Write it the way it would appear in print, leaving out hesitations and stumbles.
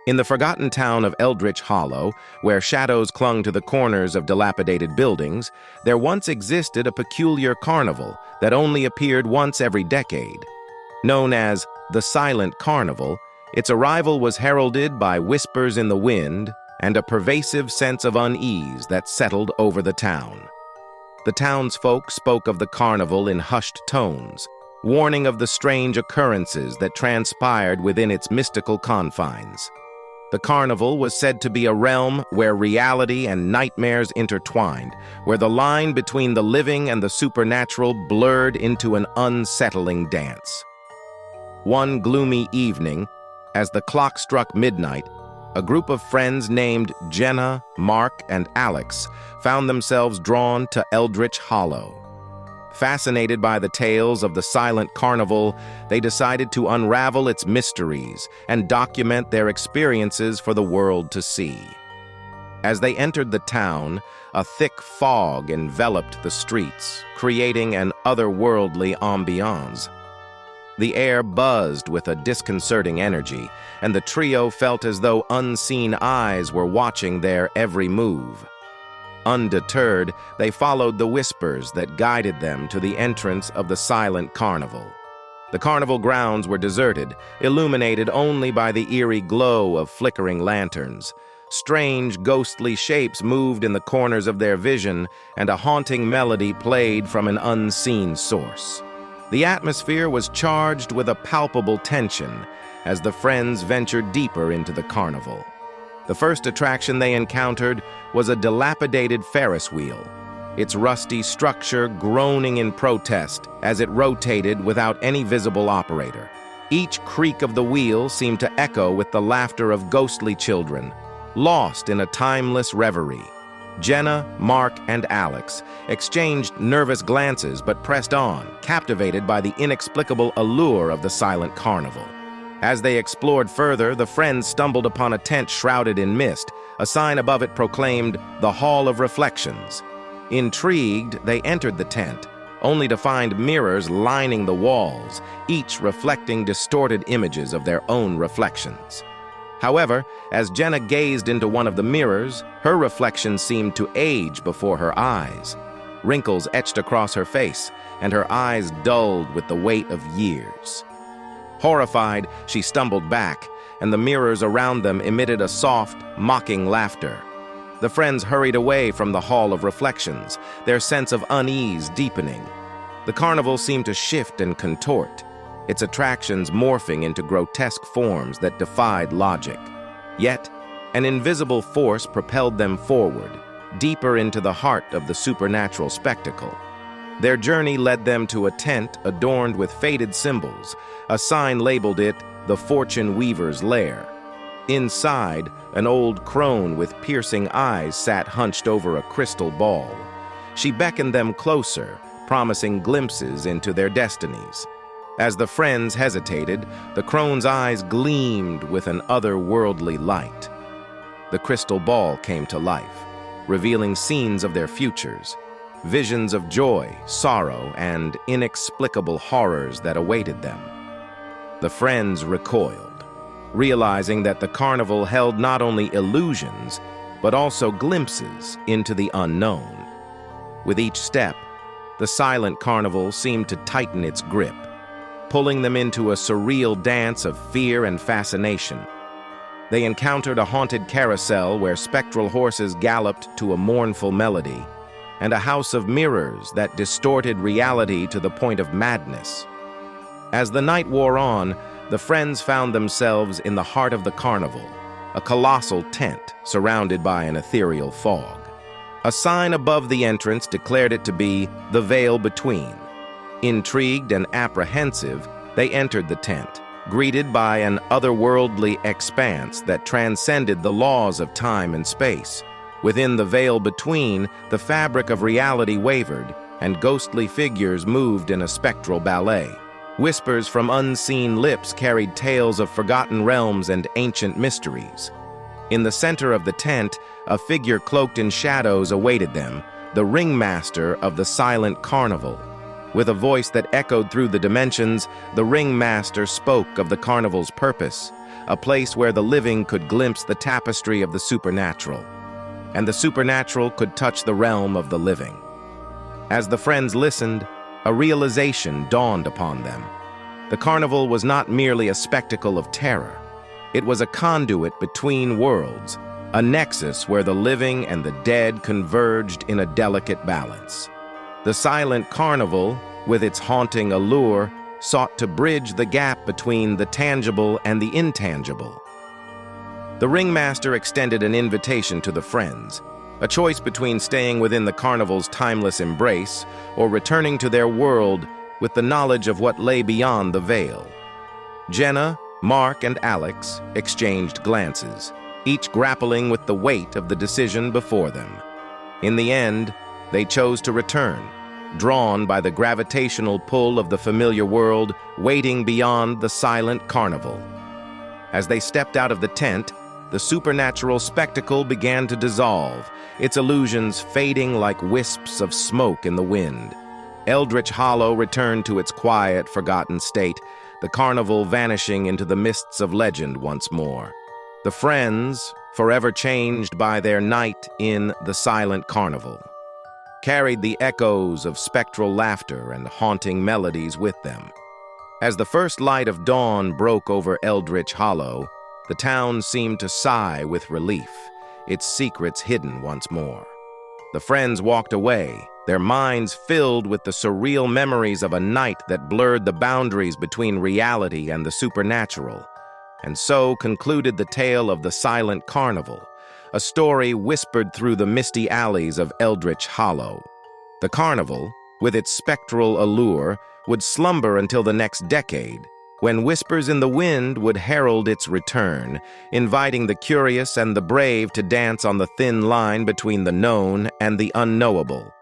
In the forgotten town of Eldritch Hollow, where shadows clung to the corners of dilapidated buildings, there once existed a peculiar carnival that only appeared once every decade. Known as the Silent Carnival, its arrival was heralded by whispers in the wind and a pervasive sense of unease that settled over the town. The townsfolk spoke of the carnival in hushed tones, warning of the strange occurrences that transpired within its mystical confines. The carnival was said to be a realm where reality and nightmares intertwined, where the line between the living and the supernatural blurred into an unsettling dance. One gloomy evening, as the clock struck midnight, a group of friends named Jenna, Mark, and Alex found themselves drawn to Eldritch Hollow. Fascinated by the tales of the Silent Carnival, they decided to unravel its mysteries and document their experiences for the world to see. As they entered the town, a thick fog enveloped the streets, creating an otherworldly ambiance. The air buzzed with a disconcerting energy, and the trio felt as though unseen eyes were watching their every move. Undeterred, they followed the whispers that guided them to the entrance of the Silent Carnival. The carnival grounds were deserted, illuminated only by the eerie glow of flickering lanterns. Strange, ghostly shapes moved in the corners of their vision, and a haunting melody played from an unseen source. The atmosphere was charged with a palpable tension as the friends ventured deeper into the carnival. The first attraction they encountered was a dilapidated Ferris wheel, its rusty structure groaning in protest as it rotated without any visible operator. Each creak of the wheel seemed to echo with the laughter of ghostly children, lost in a timeless reverie. Jenna, Mark, and Alex exchanged nervous glances but pressed on, captivated by the inexplicable allure of the Silent Carnival. As they explored further, the friends stumbled upon a tent shrouded in mist. A sign above it proclaimed, "The Hall of Reflections." Intrigued, they entered the tent, only to find mirrors lining the walls, each reflecting distorted images of their own reflections. However, as Jenna gazed into one of the mirrors, her reflection seemed to age before her eyes. Wrinkles etched across her face, and her eyes dulled with the weight of years. Horrified, she stumbled back, and the mirrors around them emitted a soft, mocking laughter. The friends hurried away from the Hall of Reflections, their sense of unease deepening. The carnival seemed to shift and contort, its attractions morphing into grotesque forms that defied logic. Yet, an invisible force propelled them forward, deeper into the heart of the supernatural spectacle. Their journey led them to a tent adorned with faded symbols. A sign labeled it the Fortune Weaver's Lair. Inside, an old crone with piercing eyes sat hunched over a crystal ball. She beckoned them closer, promising glimpses into their destinies. As the friends hesitated, the crone's eyes gleamed with an otherworldly light. The crystal ball came to life, revealing scenes of their futures, visions of joy, sorrow, and inexplicable horrors that awaited them. The friends recoiled, realizing that the carnival held not only illusions, but also glimpses into the unknown. With each step, the Silent Carnival seemed to tighten its grip, pulling them into a surreal dance of fear and fascination. They encountered a haunted carousel where spectral horses galloped to a mournful melody, and a house of mirrors that distorted reality to the point of madness. As the night wore on, the friends found themselves in the heart of the carnival, a colossal tent surrounded by an ethereal fog. A sign above the entrance declared it to be the Veil Between. Intrigued and apprehensive, they entered the tent, greeted by an otherworldly expanse that transcended the laws of time and space. Within the Veil Between, the fabric of reality wavered, and ghostly figures moved in a spectral ballet. Whispers from unseen lips carried tales of forgotten realms and ancient mysteries. In the center of the tent, a figure cloaked in shadows awaited them, the ringmaster of the Silent Carnival. With a voice that echoed through the dimensions, the ringmaster spoke of the carnival's purpose, a place where the living could glimpse the tapestry of the supernatural, and the supernatural could touch the realm of the living. As the friends listened, a realization dawned upon them. The carnival was not merely a spectacle of terror. It was a conduit between worlds, a nexus where the living and the dead converged in a delicate balance. The silent carnival, with its haunting allure, sought to bridge the gap between the tangible and the intangible. The ringmaster extended an invitation to the friends, a choice between staying within the carnival's timeless embrace or returning to their world with the knowledge of what lay beyond the veil. Jenna, Mark, and Alex exchanged glances, each grappling with the weight of the decision before them. In the end, they chose to return, drawn by the gravitational pull of the familiar world waiting beyond the silent carnival. As they stepped out of the tent, the supernatural spectacle began to dissolve, its illusions fading like wisps of smoke in the wind. Eldritch Hollow returned to its quiet, forgotten state, the carnival vanishing into the mists of legend once more. The friends, forever changed by their night in the silent carnival, carried the echoes of spectral laughter and haunting melodies with them. As the first light of dawn broke over Eldritch Hollow, the town seemed to sigh with relief, its secrets hidden once more. The friends walked away, their minds filled with the surreal memories of a night that blurred the boundaries between reality and the supernatural. And so concluded the tale of the silent carnival, a story whispered through the misty alleys of Eldritch Hollow. The carnival, with its spectral allure, would slumber until the next decade, when whispers in the wind would herald its return, inviting the curious and the brave to dance on the thin line between the known and the unknowable.